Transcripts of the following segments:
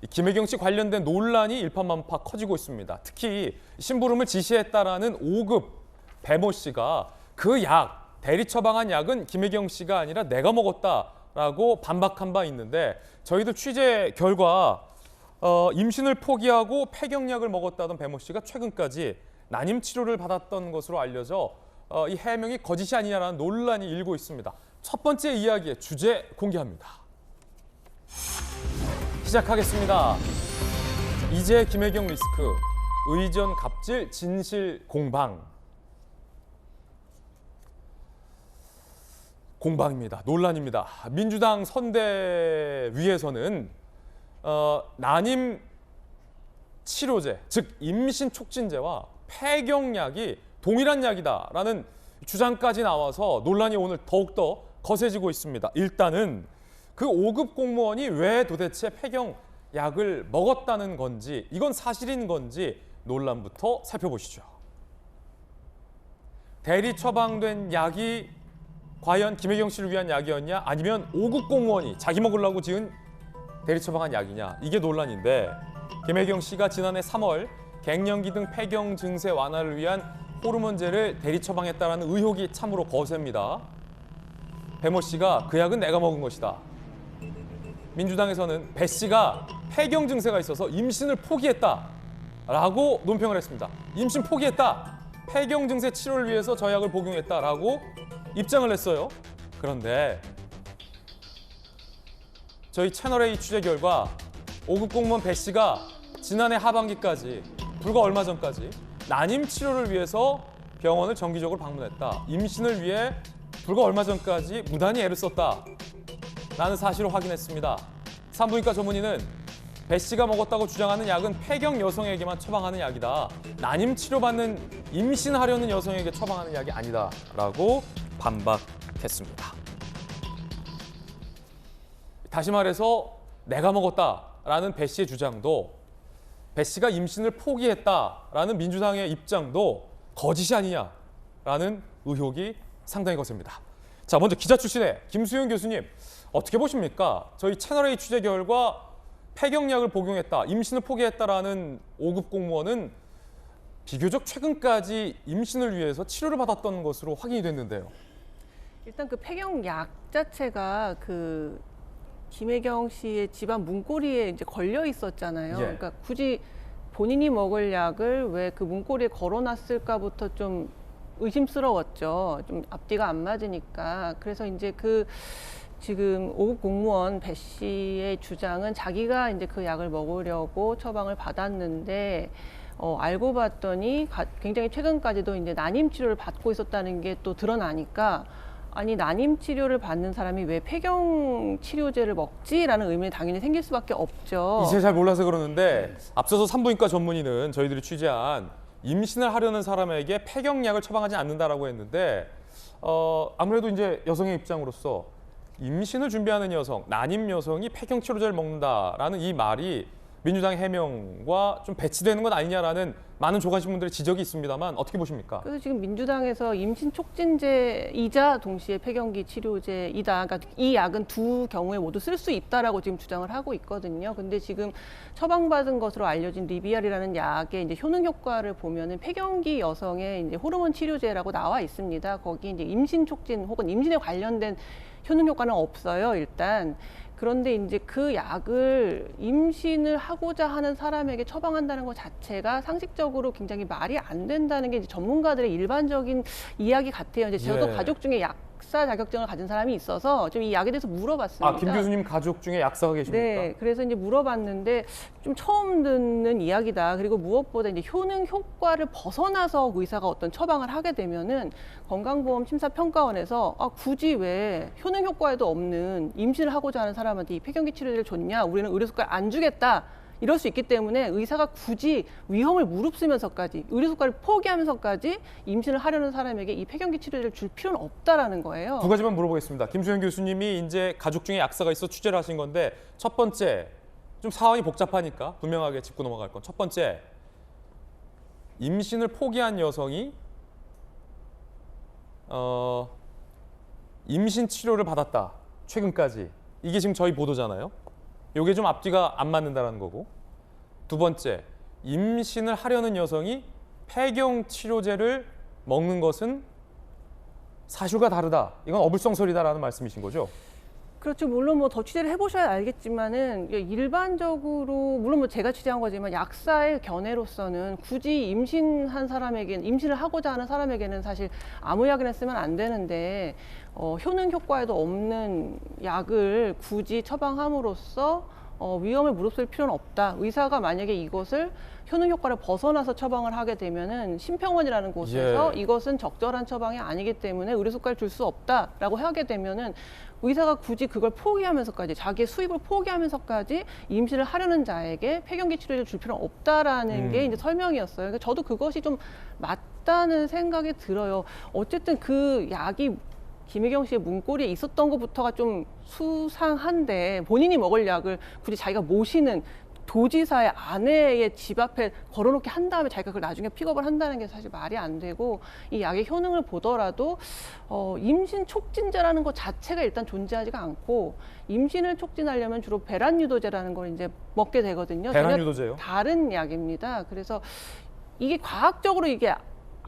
김혜경 씨 관련된 논란이 일파만파 커지고 있습니다. 특히 심부름을 지시했다라는 5급 배모 씨가 그 약, 대리 처방한 약은 김혜경 씨가 아니라 내가 먹었다라고 반박한 바 있는데 저희도 취재 결과 임신을 포기하고 폐경약을 먹었다던 배모 씨가 최근까지 난임 치료를 받았던 것으로 알려져 이 해명이 거짓이 아니냐라는 논란이 일고 있습니다. 첫 번째 이야기의 주제 공개합니다. 시작하겠습니다. 이제 김혜경 리스크, 의전 갑질 진실 공방. 공방입니다. 논란입니다. 민주당 선대위에서는 난임 치료제, 즉 임신 촉진제와 폐경약이 동일한 약이다라는 주장까지 나와서 논란이 오늘 더욱더 거세지고 있습니다. 일단은 그 5급 공무원이 왜 도대체 폐경약을 먹었다는 건지, 이건 사실인 건지 논란부터 살펴보시죠. 대리 처방된 약이 과연 김혜경 씨를 위한 약이었냐, 아니면 5급 공무원이 자기 먹으려고 지은 대리 처방한 약이냐, 이게 논란인데 김혜경 씨가 지난해 3월 갱년기 등 폐경 증세 완화를 위한 호르몬제를 대리 처방했다라는 의혹이 참으로 거셉니다. 배모 씨가 그 약은 내가 먹은 것이다. 민주당에서는 배 씨가 폐경 증세가 있어서 임신을 포기했다라고 논평을 했습니다. 임신 포기했다. 폐경 증세 치료를 위해서 저 약을 복용했다라고 입장을 냈어요. 그런데 저희 채널A 취재 결과 5급 공무원 배 씨가 지난해 하반기까지, 불과 얼마 전까지 난임 치료를 위해서 병원을 정기적으로 방문했다. 임신을 위해 불과 얼마 전까지 무단히 애를 썼다. 라는 사실을 확인했습니다. 산부인과 전문의는 배 씨가 먹었다고 주장하는 약은 폐경 여성에게만 처방하는 약이다. 난임 치료받는 임신하려는 여성에게 처방하는 약이 아니다. 라고 반박했습니다. 다시 말해서 내가 먹었다라는 배 씨의 주장도, 배 씨가 임신을 포기했다라는 민주당의 입장도 거짓이 아니냐라는 의혹이 상당히 거셉니다. 자, 먼저 기자 출신의 김수영 교수님, 어떻게 보십니까? 저희 채널A 취재 결과 폐경약을 복용했다, 임신을 포기했다라는 5급 공무원은 비교적 최근까지 임신을 위해서 치료를 받았던 것으로 확인이 됐는데요. 일단 그 폐경약 자체가 그 김혜경 씨의 집안 문고리에 이제 걸려 있었잖아요. 예. 그러니까 굳이 본인이 먹을 약을 왜 그 문고리에 걸어놨을까부터 좀 의심스러웠죠. 좀 앞뒤가 안 맞으니까. 그래서 이제 그 지금 5급 공무원 배 씨의 주장은 자기가 이제 그 약을 먹으려고 처방을 받았는데 알고 봤더니 굉장히 최근까지도 이제 난임 치료를 받고 있었다는 게 또 드러나니까, 아니 난임 치료를 받는 사람이 왜 폐경 치료제를 먹지라는 의문이 당연히 생길 수밖에 없죠. 이제 잘 몰라서 그러는데 앞서서 산부인과 전문의는 저희들이 취재한 임신을 하려는 사람에게 폐경약을 처방하지 않는다라고 했는데 아무래도 이제 여성의 입장으로서 임신을 준비하는 여성, 난임 여성이 폐경 치료제를 먹는다라는 이 말이 민주당의 해명과 좀 배치되는 것 아니냐라는 많은 조간신문들의 지적이 있습니다만 어떻게 보십니까? 그래서 지금 민주당에서 임신 촉진제이자 동시에 폐경기 치료제이다. 그러니까 이 약은 두 경우에 모두 쓸 수 있다라고 지금 주장을 하고 있거든요. 근데 지금 처방받은 것으로 알려진 리비알이라는 약의 이제 효능 효과를 보면은 폐경기 여성의 이제 호르몬 치료제라고 나와 있습니다. 거기 이제 임신 촉진 혹은 임신에 관련된 효능 효과는 없어요, 일단. 그런데 이제 그 약을 임신을 하고자 하는 사람에게 처방한다는 것 자체가 상식적으로 굉장히 말이 안 된다는 게 이제 전문가들의 일반적인 이야기 같아요. 이제 저도 예. 가족 중에 약사 자격증을 가진 사람이 있어서 좀 이 약에 대해서 물어봤습니다. 김 교수님 가족 중에 약사가 계십니까? 네, 그래서 이제 물어봤는데 좀 처음 듣는 이야기다. 그리고 무엇보다 이제 효능 효과를 벗어나서 의사가 어떤 처방을 하게 되면은 건강보험심사평가원에서 굳이 왜 효능 효과에도 없는 임신을 하고자 하는 사람한테 이 폐경기 치료제를 줬냐? 우리는 의료수가를 안 주겠다. 이럴 수 있기 때문에 의사가 굳이 위험을 무릅쓰면서까지, 의료수가를 포기하면서까지 임신을 하려는 사람에게 이 폐경기 치료제를 줄 필요는 없다라는 거예요. 두 가지만 물어보겠습니다. 김수영 교수님이 이제 가족 중에 약사가 있어 취재를 하신 건데, 첫 번째, 좀 사안이 복잡하니까 분명하게 짚고 넘어갈 건 첫 번째, 임신을 포기한 여성이 임신 치료를 받았다. 최근까지. 이게 지금 저희 보도잖아요. 요게 좀 앞뒤가 안 맞는다는 거고. 두 번째, 임신을 하려는 여성이 폐경 치료제를 먹는 것은 사실과 다르다. 이건 어불성설이다라는 말씀이신 거죠? 그렇죠. 물론 뭐 더 취재를 해보셔야 알겠지만은 일반적으로 물론 뭐 제가 취재한 거지만 약사의 견해로서는 굳이 임신한 사람에게는 임신을 하고자 하는 사람에게는 사실 아무 약이나 쓰면 안 되는데 효능 효과에도 없는 약을 굳이 처방함으로써 위험을 무릅쓸 필요는 없다. 의사가 만약에 이것을 효능 효과를 벗어나서 처방을 하게 되면은 심평원이라는 곳에서 예. 이것은 적절한 처방이 아니기 때문에 의료수가를 줄 수 없다라고 하게 되면은 의사가 굳이 그걸 포기하면서까지 자기의 수입을 포기하면서까지 임신을 하려는 자에게 폐경기 치료를 줄 필요는 없다라는 게 이제 설명이었어요. 그러니까 저도 그것이 좀 맞다는 생각이 들어요. 어쨌든 그 약이 김혜경 씨의 문고리에 있었던 것부터가 좀 수상한데 본인이 먹을 약을 굳이 자기가 모시는 도지사의 아내의 집 앞에 걸어놓게 한 다음에 자기가 그걸 나중에 픽업을 한다는 게 사실 말이 안 되고 이 약의 효능을 보더라도 임신 촉진제라는 것 자체가 일단 존재하지가 않고 임신을 촉진하려면 주로 배란 유도제라는 걸 이제 먹게 되거든요. 배란 전혀 유도제요? 다른 약입니다. 그래서 이게 과학적으로 이게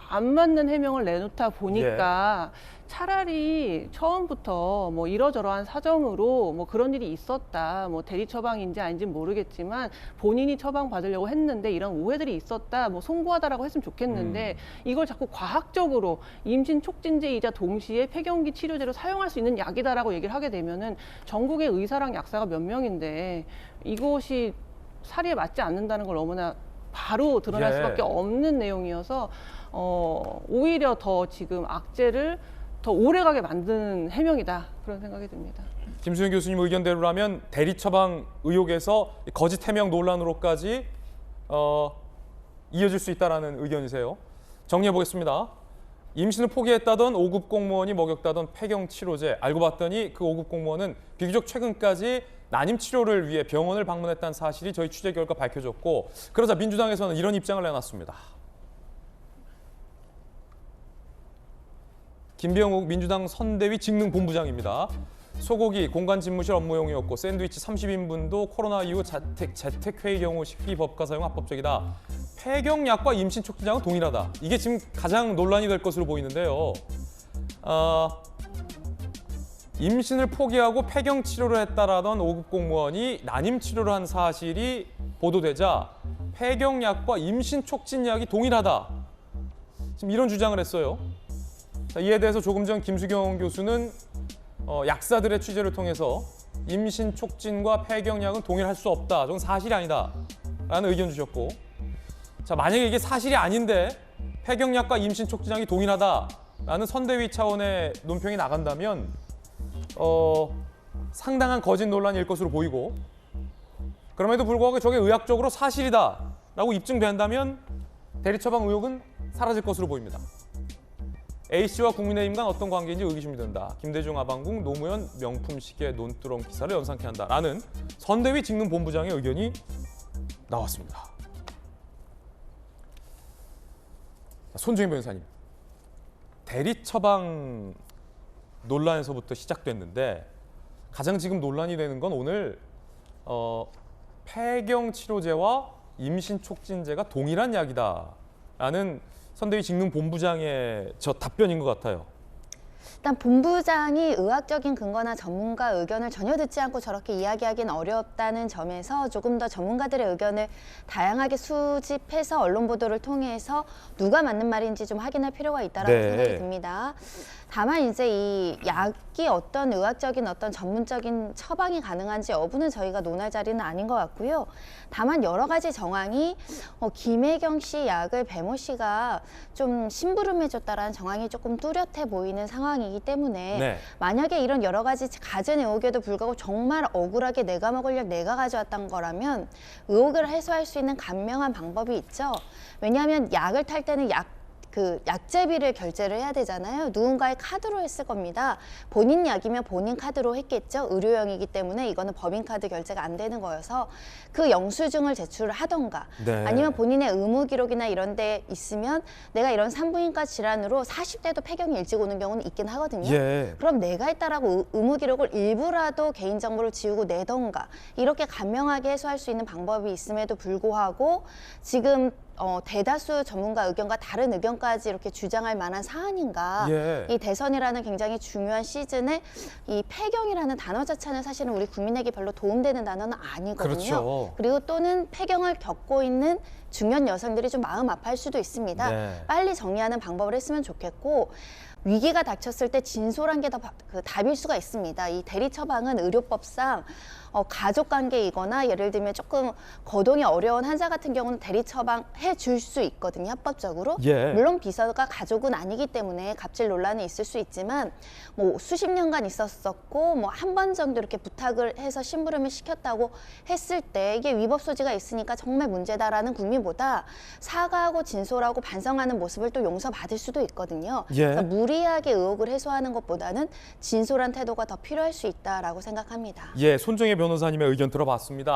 안 맞는 해명을 내놓다 보니까 차라리 처음부터 뭐 이러저러한 사정으로 뭐 그런 일이 있었다, 뭐 대리 처방인지 아닌지 모르겠지만 본인이 처방 받으려고 했는데 이런 오해들이 있었다, 뭐 송구하다라고 했으면 좋겠는데 이걸 자꾸 과학적으로 임신 촉진제이자 동시에 폐경기 치료제로 사용할 수 있는 약이다라고 얘기를 하게 되면은 전국의 의사랑 약사가 몇 명인데 이것이 사리에 맞지 않는다는 걸 너무나 바로 드러날 수밖에 없는 내용이어서 오히려 더 지금 악재를 더 오래가게 만드는 해명이다 그런 생각이 듭니다. 김수현 교수님 의견대로라면 대리 처방 의혹에서 거짓 해명 논란으로까지 이어질 수 있다라는 의견이세요. 정리해 보겠습니다. 임신을 포기했다던 5급 공무원이 먹였다던 폐경 치료제 알고 봤더니 그 5급 공무원은 비교적 최근까지 난임 치료를 위해 병원을 방문했다는 사실이 저희 취재 결과 밝혀졌고 그러자 민주당에서는 이런 입장을 내놨습니다. 김병욱 민주당 선대위 직능본부장입니다. 소고기 공간 집무실 업무용이었고 샌드위치 30인분도 코로나 이후 재택회의 경우 식비법과 사용 합법적이다. 폐경약과 임신 촉진약은 동일하다. 이게 지금 가장 논란이 될 것으로 보이는데요. 임신을 포기하고 폐경 치료를 했다라던 5급 공무원이 난임 치료를 한 사실이 보도되자 폐경약과 임신 촉진약이 동일하다. 지금 이런 주장을 했어요. 자, 이에 대해서 조금 전 김수경 교수는 약사들의 취재를 통해서 임신 촉진과 폐경약은 동일할 수 없다. 저건 사실이 아니다. 라는 의견 주셨고 자, 만약에 이게 사실이 아닌데 폐경약과 임신 촉진약이 동일하다라는 선대위 차원의 논평이 나간다면 상당한 거짓 논란일 것으로 보이고 그럼에도 불구하고 저게 의학적으로 사실이다라고 입증된다면 대리처방 의혹은 사라질 것으로 보입니다. A씨와 국민의힘 간 어떤 관계인지 의구심이 든다. 김대중 아방궁 노무현 명품 시계 논두렁 기사를 연상케 한다라는 선대위 직능본부장의 의견이 나왔습니다. 손주행 변호사님, 대리 처방 논란에서부터 시작됐는데 가장 지금 논란이 되는 건 오늘 폐경 치료제와 임신 촉진제가 동일한 약이다라는 선대위 직능본부장의 저 답변인 것 같아요. 일단 본부장이 의학적인 근거나 전문가 의견을 전혀 듣지 않고 저렇게 이야기하기는 어렵다는 점에서 조금 더 전문가들의 의견을 다양하게 수집해서 언론 보도를 통해서 누가 맞는 말인지 좀 확인할 필요가 있다라고 생각이 듭니다. 다만 이제 이 약이 어떤 의학적인 어떤 전문적인 처방이 가능한지 여부는 저희가 논할 자리는 아닌 것 같고요. 다만 여러 가지 정황이 김혜경 씨 약을 배모 씨가 좀 심부름해줬다라는 정황이 조금 뚜렷해 보이는 상황이기 때문에 만약에 이런 여러 가지 가진 의혹에도 불구하고 정말 억울하게 내가 먹을 약 내가 가져왔던 거라면 의혹을 해소할 수 있는 간명한 방법이 있죠. 왜냐하면 약을 탈 때는 그 약제비를 결제를 해야 되잖아요. 누군가의 카드로 했을 겁니다. 본인 약이면 본인 카드로 했겠죠. 의료용이기 때문에 이거는 법인카드 결제가 안 되는 거여서 그 영수증을 제출을 하던가 네. 아니면 본인의 의무 기록이나 이런 데 있으면 내가 이런 산부인과 질환으로 40대도 폐경이 일찍 오는 경우는 있긴 하거든요. 예. 그럼 내가 했다라고 의무 기록을 일부라도 개인정보를 지우고 내던가 이렇게 간명하게 해소할 수 있는 방법이 있음에도 불구하고 지금 대다수 전문가 의견과 다른 의견까지 이렇게 주장할 만한 사안인가. 예. 이 대선이라는 굉장히 중요한 시즌에 이 폐경이라는 단어 자체는 사실은 우리 국민에게 별로 도움되는 단어는 아니거든요. 그렇죠. 그리고 또는 폐경을 겪고 있는 중년 여성들이 좀 마음 아파할 수도 있습니다. 네. 빨리 정리하는 방법을 했으면 좋겠고 위기가 닥쳤을 때 진솔한 게 더 답일 수가 있습니다. 이 대리 처방은 의료법상 가족 관계이거나 예를 들면 조금 거동이 어려운 환자 같은 경우는 대리 처방해 줄 수 있거든요. 합법적으로. 예. 물론 비서가 가족은 아니기 때문에 갑질 논란이 있을 수 있지만 뭐 수십 년간 있었었고 뭐 한 번 정도 이렇게 부탁을 해서 심부름을 시켰다고 했을 때 이게 위법 소지가 있으니까 정말 문제다라는 국민보다 사과하고 진솔하고 반성하는 모습을 또 용서받을 수도 있거든요. 예. 그러니까 무리하게 의혹을 해소하는 것보다는 진솔한 태도가 더 필요할 수 있다라고 생각합니다. 예, 손정혜 변호사님의 의견 들어봤습니다.